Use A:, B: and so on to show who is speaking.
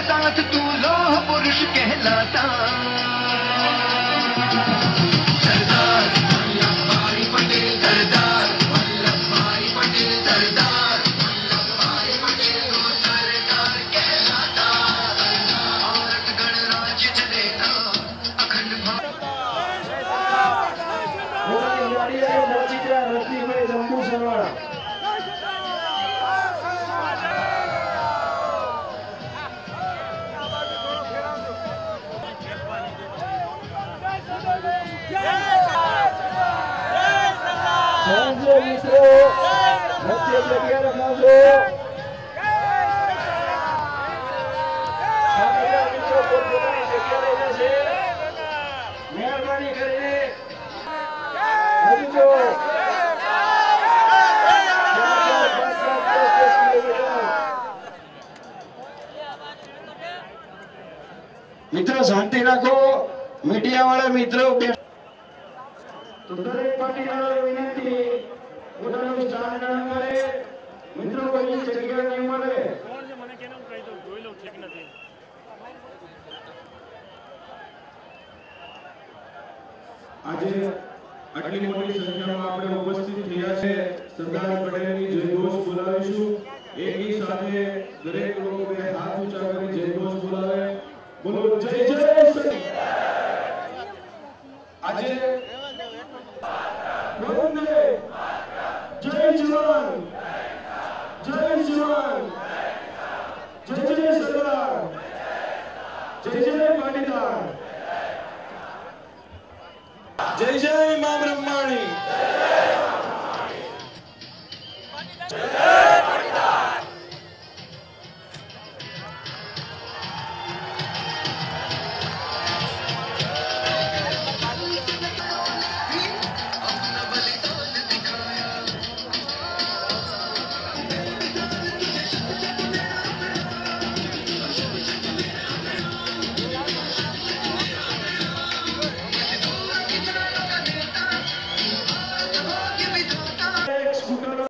A: साथ तू लोह पुरुष कहलाता। सरदार वल्लभ भाई पटेल, सरदार वल्लभ भाई पटेल, सरदार वल्लभ भाई पटेल को सरदार कहलाता। भारत गणराज्य चलेता अखंड भारत।
B: मित्रों शांति रखो, मीडिया वाले मित्रों तो दरेक पार्टी वाले विनंती પોતાનું સ્થાન ગ્રહણ કરે। મિત્રો કોઈ જગ્યા નહીં મળે। આજે આટલી મોટી સંખ્યામાં આપણે ઉપસ્થિત થયા છે। સરદાર પટેલની જયઘોષ બોલાવીશું। એકી સાથે દરેક લોકો બે હાથ ઊંચા કરી જયઘોષ બોલાવે। બોલો જય જય સરદાર। આજે વંદે जय जवान, जय जवान, जय जय सरदार, जय जय पाटीदार, जय जय मामा।